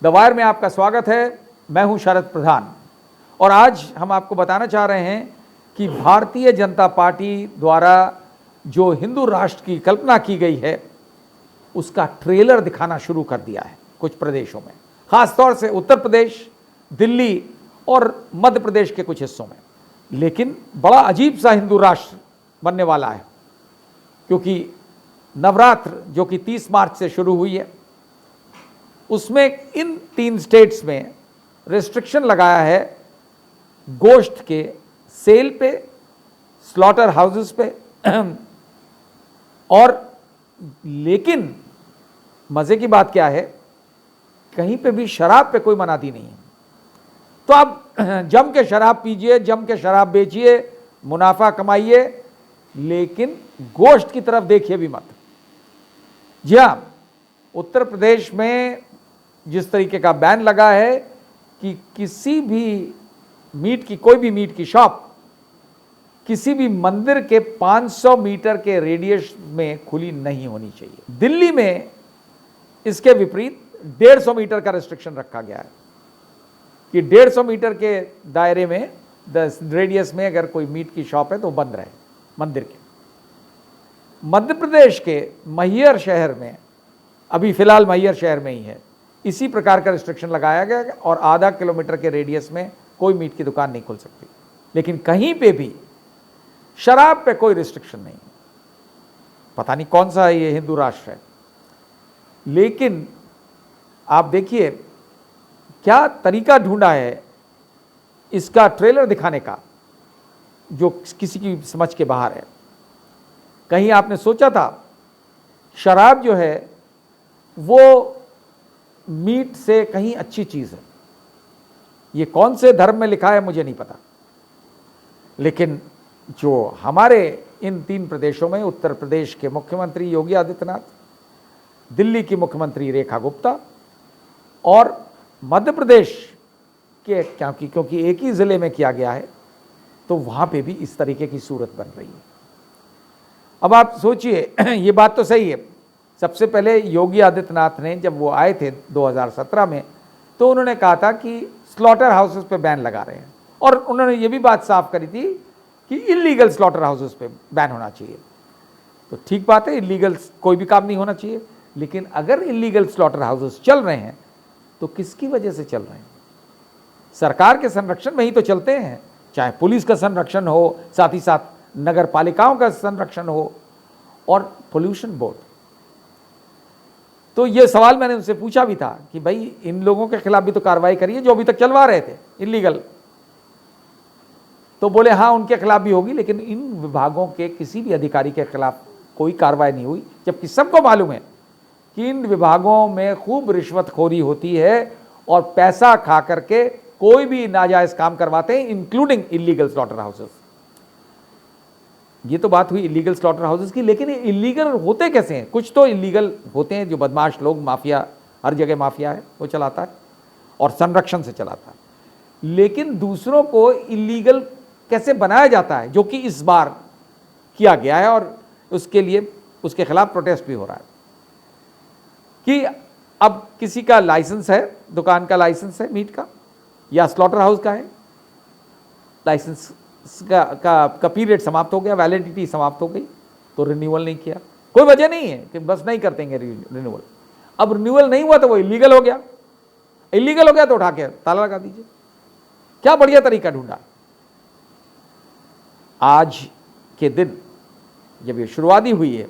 The wire में आपका स्वागत है। मैं हूं शरद प्रधान और आज हम आपको बताना चाह रहे हैं कि भारतीय जनता पार्टी द्वारा जो हिंदू राष्ट्र की कल्पना की गई है उसका ट्रेलर दिखाना शुरू कर दिया है कुछ प्रदेशों में, खासतौर से उत्तर प्रदेश, दिल्ली और मध्य प्रदेश के कुछ हिस्सों में। लेकिन बड़ा अजीब सा हिंदू राष्ट्र बनने वाला है, क्योंकि नवरात्र जो कि 30 मार्च से शुरू हुई है, उसमें इन 3 स्टेट्स में रिस्ट्रिक्शन लगाया है गोश्त के सेल पे, स्लॉटर हाउसेस पे और लेकिन मजे की बात क्या है, कहीं पे भी शराब पे कोई मनाही नहीं है। तो आप जम के शराब पीजिए, जम के शराब बेचिए, मुनाफा कमाइए, लेकिन गोश्त की तरफ देखिए भी मत। जी हाँ, उत्तर प्रदेश में जिस तरीके का बैन लगा है कि किसी भी कोई भी मीट की शॉप किसी भी मंदिर के 500 मीटर के रेडियस में खुली नहीं होनी चाहिए। दिल्ली में इसके विपरीत 150 मीटर का रिस्ट्रिक्शन रखा गया है कि 150 मीटर के दायरे में, रेडियस में अगर कोई मीट की शॉप है तो बंद रहे मंदिर के। मध्य प्रदेश के मैहर शहर में, अभी फिलहाल मैहर शहर में ही है, इसी प्रकार का रिस्ट्रिक्शन लगाया गया और आधा किलोमीटर के रेडियस में कोई मीट की दुकान नहीं खुल सकती। लेकिन कहीं पे भी शराब पे कोई रिस्ट्रिक्शन नहीं। पता नहीं कौन सा ये हिंदू राष्ट्र है। लेकिन आप देखिए क्या तरीका ढूंढा है इसका ट्रेलर दिखाने का, जो किसी की समझ के बाहर है। कहीं आपने सोचा था शराब जो है वो मीट से कहीं अच्छी चीज है? ये कौन से धर्म में लिखा है मुझे नहीं पता, लेकिन जो हमारे इन 3 प्रदेशों में, उत्तर प्रदेश के मुख्यमंत्री योगी आदित्यनाथ, दिल्ली की मुख्यमंत्री रेखा गुप्ता और मध्य प्रदेश के, क्योंकि एक ही जिले में किया गया है, तो वहां पे भी इस तरीके की सूरत बन रही है। अब आप सोचिए, ये बात तो सही है। सबसे पहले योगी आदित्यनाथ ने जब वो आए थे 2017 में, तो उन्होंने कहा था कि स्लॉटर हाउसेस पे बैन लगा रहे हैं, और उन्होंने ये भी बात साफ करी थी कि इलीगल स्लॉटर हाउसेस पे बैन होना चाहिए। तो ठीक बात है, इलीगल कोई भी काम नहीं होना चाहिए, लेकिन अगर इलीगल स्लॉटर हाउसेस चल रहे हैं तो किसकी वजह से चल रहे हैं? सरकार के संरक्षण में ही तो चलते हैं, चाहे पुलिस का संरक्षण हो, साथ ही साथ नगर पालिकाओं का संरक्षण हो और पोल्यूशन बोर्ड। तो ये सवाल मैंने उनसे पूछा भी था कि भाई इन लोगों के खिलाफ भी तो कार्रवाई करिए जो अभी तक चलवा रहे थे इलीगल। तो बोले हाँ, उनके खिलाफ भी होगी, लेकिन इन विभागों के किसी भी अधिकारी के खिलाफ कोई कार्रवाई नहीं हुई, जबकि सबको मालूम है कि इन विभागों में खूब रिश्वतखोरी होती है और पैसा खा करके कोई भी नाजायज काम करवाते हैं, इंक्लूडिंग इलीगल स्लॉटर हाउसेस। ये तो बात हुई इलीगल स्लॉटर हाउसेस की, लेकिन ये इलीगल होते कैसे हैं? कुछ तो इलीगल होते हैं, जो बदमाश लोग, माफिया, हर जगह माफिया है, वो चलाता है और संरक्षण से चलाता है। लेकिन दूसरों को इलीगल कैसे बनाया जाता है, जो कि इस बार किया गया है, और उसके लिए उसके खिलाफ प्रोटेस्ट भी हो रहा है कि अब किसी का लाइसेंस है, दुकान का लाइसेंस है मीट का या स्लॉटर हाउस का है, लाइसेंस का पीरियड समाप्त हो गया, वैलिडिटी समाप्त हो गई, तो रिन्यूअल नहीं किया। कोई वजह नहीं है कि बस नहीं करते हैं रिन्यूअल। अब रिन्यूअल नहीं हुआ तो वो इलीगल हो गया। इलीगल हो गया तो उठा के ताला लगा दीजिए। क्या बढ़िया तरीका ढूंढा। आज के दिन जब ये शुरुआती हुई है,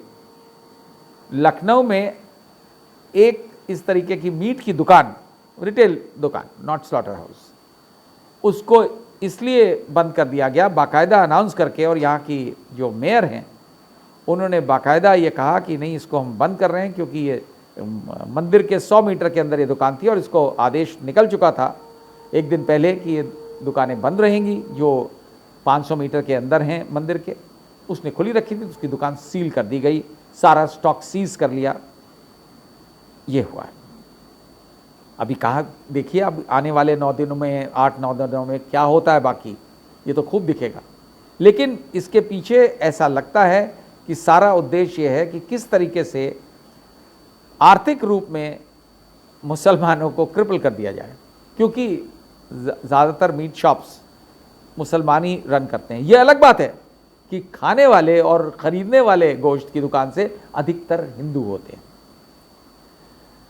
लखनऊ में एक इस तरीके की मीट की दुकान, रिटेल दुकान, नॉट स्लॉटर हाउस, उसको इसलिए बंद कर दिया गया बाकायदा अनाउंस करके, और यहाँ की जो मेयर हैं उन्होंने बाकायदा ये कहा कि नहीं, इसको हम बंद कर रहे हैं क्योंकि ये मंदिर के 100 मीटर के अंदर ये दुकान थी और इसको आदेश निकल चुका था एक दिन पहले कि ये दुकानें बंद रहेंगी जो 500 मीटर के अंदर हैं मंदिर के। उसने खुली रखी थी, उसकी दुकान सील कर दी गई, सारा स्टॉक सीज कर लिया। ये हुआ है। अभी कहा, देखिए अब आने वाले 9 दिनों में, 8-9 दिनों में क्या होता है, बाकी ये तो खूब दिखेगा। लेकिन इसके पीछे ऐसा लगता है कि सारा उद्देश्य ये है कि किस तरीके से आर्थिक रूप में मुसलमानों को क्रिपल कर दिया जाए, क्योंकि ज़्यादातर मीट शॉप्स मुसलमान ही रन करते हैं। ये अलग बात है कि खाने वाले और ख़रीदने वाले गोश्त की दुकान से अधिकतर हिंदू होते हैं।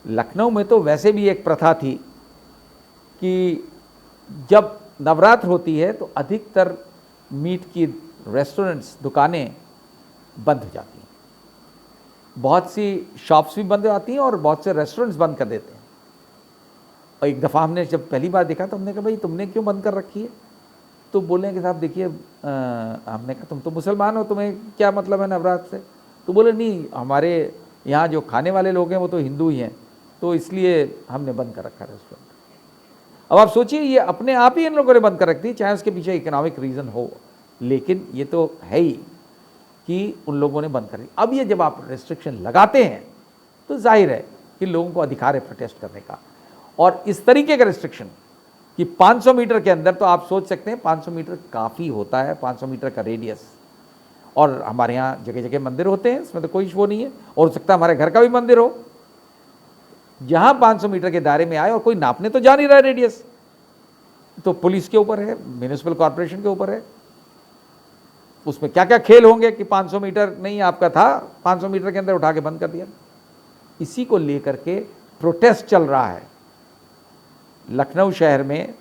लखनऊ में तो वैसे भी एक प्रथा थी कि जब नवरात्र होती है तो अधिकतर मीट की रेस्टोरेंट्स, दुकानें बंद हो जाती हैं। बहुत सी शॉप्स भी बंद हो जाती हैं और बहुत से रेस्टोरेंट्स बंद कर देते हैं। और एक दफ़ा हमने जब पहली बार देखा तो हमने कहा भाई तुमने क्यों बंद कर रखी है? तो बोले कि साहब देखिए, हमने कहा तुम तो मुसलमान हो, तुम्हें क्या मतलब है नवरात्र से? तो बोले नहीं, हमारे यहाँ जो खाने वाले लोग हैं वो तो हिंदू ही हैं, तो इसलिए हमने बंद कर रखा रेस्टोरेंट। अब आप सोचिए, ये अपने आप ही इन लोगों ने बंद कर रखी, चाहे उसके पीछे इकोनॉमिक रीज़न हो, लेकिन ये तो है ही कि उन लोगों ने बंद कर दी। अब ये जब आप रेस्ट्रिक्शन लगाते हैं तो जाहिर है कि लोगों को अधिकार है प्रोटेस्ट करने का। और इस तरीके का रेस्ट्रिक्शन कि 500 मीटर के अंदर, तो आप सोच सकते हैं 500 मीटर काफ़ी होता है, 500 मीटर का रेडियस। और हमारे यहाँ जगह जगह मंदिर होते हैं, इसमें तो कोई वो नहीं है, और हो सकता है हमारे घर का भी मंदिर हो। जहाँ 500 मीटर के दायरे में आए और कोई नापने तो जा नहीं रहा है रेडियस, तो पुलिस के ऊपर है, म्यूनिसिपल कॉर्पोरेशन के ऊपर है। उसमें क्या क्या खेल होंगे कि 500 मीटर नहीं आपका था, 500 मीटर के अंदर उठा के बंद कर दिया। इसी को लेकर के प्रोटेस्ट चल रहा है लखनऊ शहर में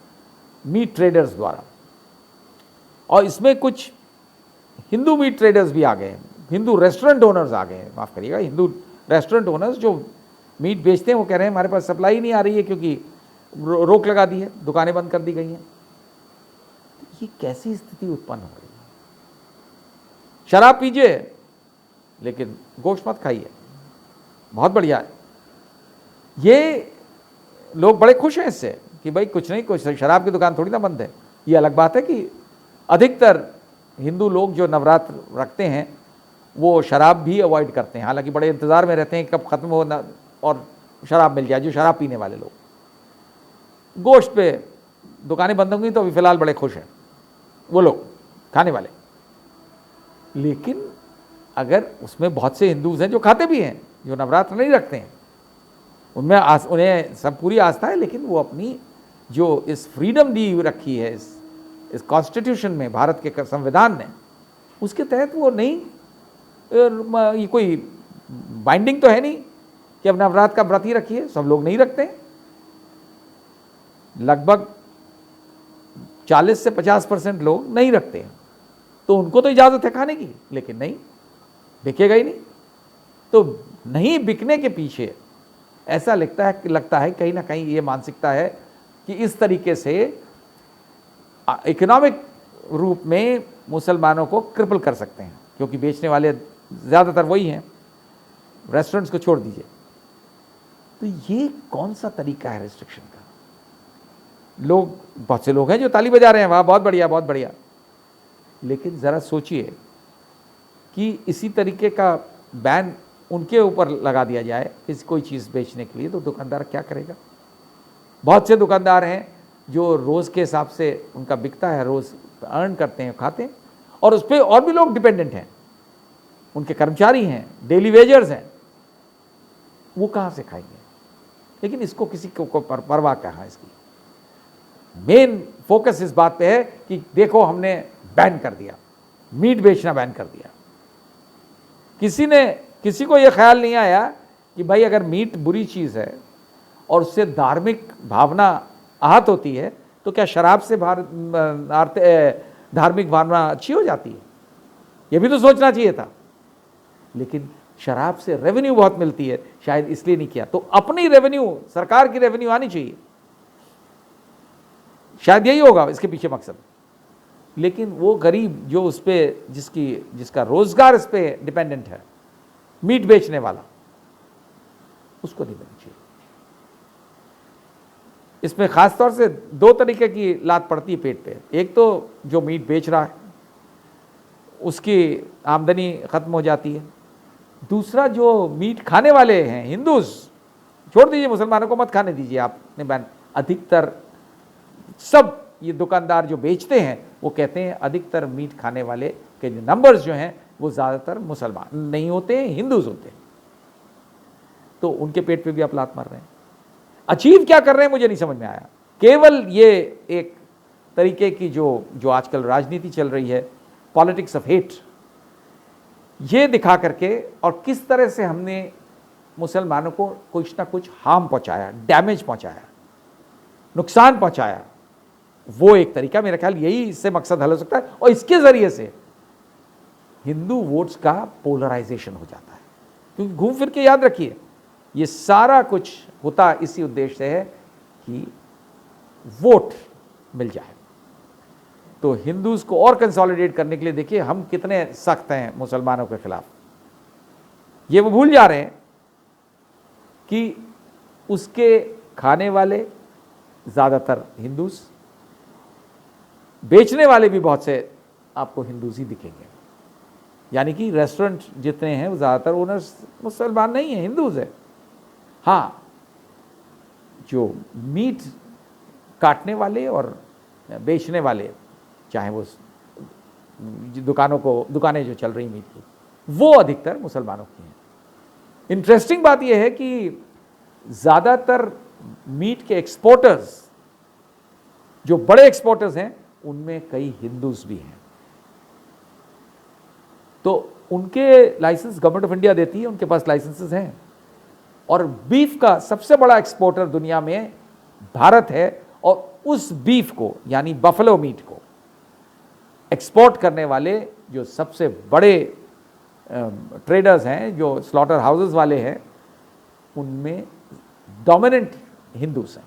मीट ट्रेडर्स द्वारा। और इसमें कुछ हिंदू मीट ट्रेडर्स भी आ गए हैं, हिंदू रेस्टोरेंट ओनर्स आ गए हैं, माफ़ करिएगा, हिंदू रेस्टोरेंट ओनर्स जो मीट बेचते हैं वो कह रहे हैं हमारे पास सप्लाई नहीं आ रही है क्योंकि रोक लगा दी है, दुकानें बंद कर दी गई हैं। ये कैसी स्थिति उत्पन्न हो रही है? शराब पीजिए लेकिन गोश्त मत खाइए, बहुत बढ़िया है। ये लोग बड़े खुश हैं इससे कि भाई कुछ नहीं, कुछ शराब की दुकान थोड़ी ना बंद है। ये अलग बात है कि अधिकतर हिंदू लोग जो नवरात्र रखते हैं वो शराब भी अवॉइड करते हैं, हालांकि बड़े इंतज़ार में रहते हैं कब ख़त्म हो ना और शराब मिल जाए। जो शराब पीने वाले लोग, गोश्त पे दुकानें बंद होंगी तो अभी फ़िलहाल बड़े खुश हैं वो लोग खाने वाले। लेकिन अगर उसमें बहुत से हिंदूज हैं जो खाते भी हैं, जो नवरात्र नहीं रखते हैं, उनमें उन्हें सब पूरी आस्था है, लेकिन वो अपनी जो इस फ्रीडम दी रखी है इस कॉन्स्टिट्यूशन में, भारत के संविधान ने, उसके तहत वो नहीं, ये कोई बाइंडिंग तो है नहीं कि अब नवरात्र का व्रत ही रखिए। सब लोग नहीं रखते हैं, लगभग 40 से 50% लोग नहीं रखते हैं, तो उनको तो इजाज़त है खाने की, लेकिन नहीं बिकेगा ही नहीं। तो नहीं बिकने के पीछे ऐसा लगता है कहीं ना कहीं ये मानसिकता है कि इस तरीके से इकोनॉमिक रूप में मुसलमानों को क्रिपल कर सकते हैं, क्योंकि बेचने वाले ज़्यादातर वही हैं, रेस्टोरेंट्स को छोड़ दीजिए। तो ये कौन सा तरीका है रिस्ट्रिक्शन का? लोग, बहुत से लोग हैं जो ताली बजा रहे हैं, वाह बहुत बढ़िया बहुत बढ़िया, लेकिन ज़रा सोचिए कि इसी तरीके का बैन उनके ऊपर लगा दिया जाए किसी कोई चीज़ बेचने के लिए, तो दुकानदार क्या करेगा? बहुत से दुकानदार हैं जो रोज़ के हिसाब से उनका बिकता है, रोज़ अर्न करते हैं, खाते हैं, और उस पर और भी लोग डिपेंडेंट हैं, उनके कर्मचारी हैं, डेली वेजर्स हैं, वो कहाँ से खाएंगे? लेकिन इसको किसी को परवाह कहाँ इसकी। मेन फोकस इस बात पे है कि देखो हमने बैन कर दिया, मीट बेचना बैन कर दिया। किसी को यह ख्याल नहीं आया कि भाई अगर मीट बुरी चीज़ है और उससे धार्मिक भावना आहत होती है, तो क्या शराब से धार्मिक भावना अच्छी हो जाती है? यह भी तो सोचना चाहिए था। लेकिन शराब से रेवेन्यू बहुत मिलती है, शायद इसलिए नहीं किया। तो अपनी रेवेन्यू, सरकार की रेवेन्यू आनी चाहिए, शायद यही होगा इसके पीछे मकसद। लेकिन वो गरीब जो उस पर जिसका रोजगार इस पर डिपेंडेंट है, मीट बेचने वाला, उसको नहीं मिलनी चाहिए। इसमें खास तौर से दो तरीके की लात पड़ती है पेट पे। एक तो जो मीट बेच रहा है उसकी आमदनी खत्म हो जाती है, दूसरा जो मीट खाने वाले हैं हिंदूज, छोड़ दीजिए मुसलमानों को मत खाने दीजिए आपने बैन, अधिकतर सब ये दुकानदार जो बेचते हैं वो कहते हैं अधिकतर मीट खाने वाले के जो नंबर्स जो हैं वो ज़्यादातर मुसलमान नहीं होते हैं, हिंदूज होते हैं। तो उनके पेट पे भी आप लात मार रहे हैं। अचीव क्या कर रहे हैं मुझे नहीं समझ में आया। केवल ये एक तरीके की जो आजकल राजनीति चल रही है, पॉलिटिक्स ऑफ हेट, ये दिखा करके, और किस तरह से हमने मुसलमानों को कुछ ना कुछ हार्म पहुंचाया, डैमेज पहुंचाया, नुकसान पहुंचाया, वो एक तरीका, मेरा ख्याल यही इससे मकसद हल हो सकता है। और इसके जरिए से हिंदू वोट्स का पोलराइजेशन हो जाता है, क्योंकि घूम फिर के याद रखिए ये सारा कुछ होता इसी उद्देश्य से है कि वोट मिल जाए। तो हिंदूज को और कंसोलिडेट करने के लिए देखिए हम कितने सख्त हैं मुसलमानों के खिलाफ। ये वो भूल जा रहे हैं कि उसके खाने वाले ज़्यादातर हिंदूज, बेचने वाले भी बहुत से आपको हिंदूज ही दिखेंगे। यानी कि रेस्टोरेंट जितने हैं वो ज़्यादातर ओनर्स मुसलमान नहीं हैं, हिंदूज हैं। हाँ, जो मीट काटने वाले और बेचने वाले, चाहे वो दुकानें जो चल रही मीट की, वो अधिकतर मुसलमानों की हैं। इंटरेस्टिंग बात यह है कि ज़्यादातर मीट के एक्सपोर्टर्स, जो बड़े एक्सपोर्टर्स हैं, उनमें कई हिंदूज भी हैं। तो उनके लाइसेंस गवर्नमेंट ऑफ इंडिया देती है, उनके पास लाइसेंसेस हैं। और बीफ का सबसे बड़ा एक्सपोर्टर दुनिया में भारत है, और उस बीफ को यानी बफलो मीट को एक्सपोर्ट करने वाले जो सबसे बड़े ट्रेडर्स हैं, जो स्लॉटर हाउसेस वाले हैं, उनमें डोमिनेंट हिंदूज हैं।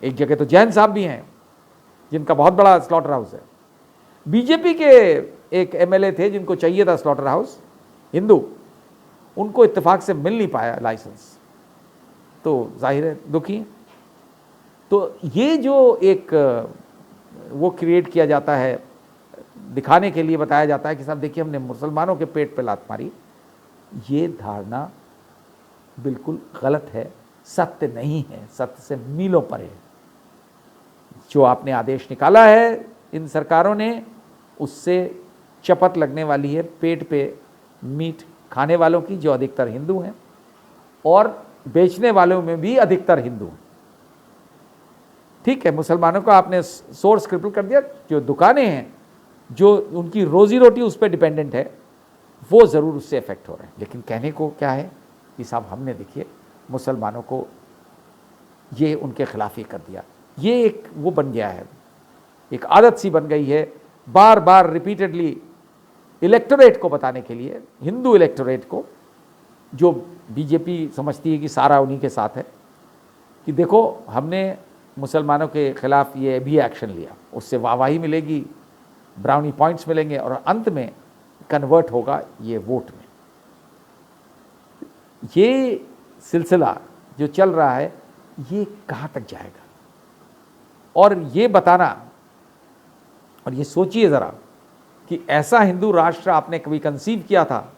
एक जगह तो जैन साहब भी हैं जिनका बहुत बड़ा स्लॉटर हाउस है। बीजेपी के एक एमएलए थे जिनको चाहिए था स्लॉटर हाउस, हिंदू, उनको इत्तेफाक से मिल नहीं पाया लाइसेंस, तो जाहिर है दुखी है। तो ये जो एक वो क्रिएट किया जाता है, दिखाने के लिए बताया जाता है कि साहब देखिए हमने मुसलमानों के पेट पे लात मारी, ये धारणा बिल्कुल गलत है, सत्य नहीं है, सत्य से मीलों परे है। जो आपने आदेश निकाला है इन सरकारों ने, उससे चपत लगने वाली है पेट पे मीट खाने वालों की, जो अधिकतर हिंदू हैं, और बेचने वालों में भी अधिकतर हिंदू हैं। ठीक है, मुसलमानों को आपने सोर्स क्रिपल कर दिया, जो दुकानें हैं, जो उनकी रोजी रोटी उस पर डिपेंडेंट है, वो ज़रूर उससे इफेक्ट हो रहे हैं। लेकिन कहने को क्या है कि साहब हमने देखिए मुसलमानों को ये उनके खिलाफ ही कर दिया। ये एक वो बन गया है, एक आदत सी बन गई है, बार बार रिपीटेडली इलेक्टोरेट को बताने के लिए, हिंदू इलेक्टोरेट को, जो बीजेपी समझती है कि सारा उन्हीं के साथ है, कि देखो हमने मुसलमानों के खिलाफ ये भी एक्शन लिया, उससे वाहवाही मिलेगी, ब्राउनी पॉइंट्स मिलेंगे, और अंत में कन्वर्ट होगा ये वोट में। ये सिलसिला जो चल रहा है ये कहाँ तक जाएगा? और ये बताना, और ये सोचिए ज़रा कि ऐसा हिंदू राष्ट्र आपने कभी कंसीव किया था,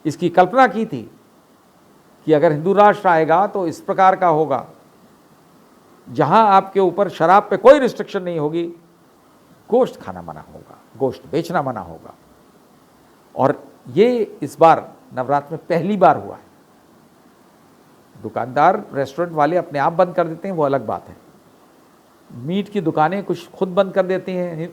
इसकी कल्पना की थी कि अगर हिंदू राष्ट्र आएगा तो इस प्रकार का होगा, जहां आपके ऊपर शराब पे कोई रिस्ट्रिक्शन नहीं होगी, गोश्त खाना मना होगा, गोश्त बेचना मना होगा। और ये इस बार नवरात्र में पहली बार हुआ है। दुकानदार, रेस्टोरेंट वाले अपने आप बंद कर देते हैं, वो अलग बात है। मीट की दुकानें कुछ खुद बंद कर देती हैं,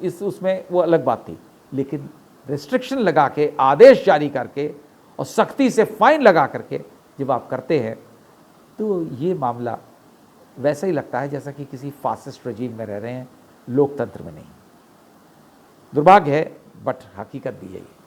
उसमें वो अलग बात थी। लेकिन रिस्ट्रिक्शन लगा के, आदेश जारी करके और सख्ती से फाइन लगा करके जब आप करते हैं, तो ये मामला वैसा ही लगता है जैसा कि किसी फासिस्ट रजीम में रह रहे हैं, लोकतंत्र में नहीं। दुर्भाग्य है, बट हकीकत भी यही है।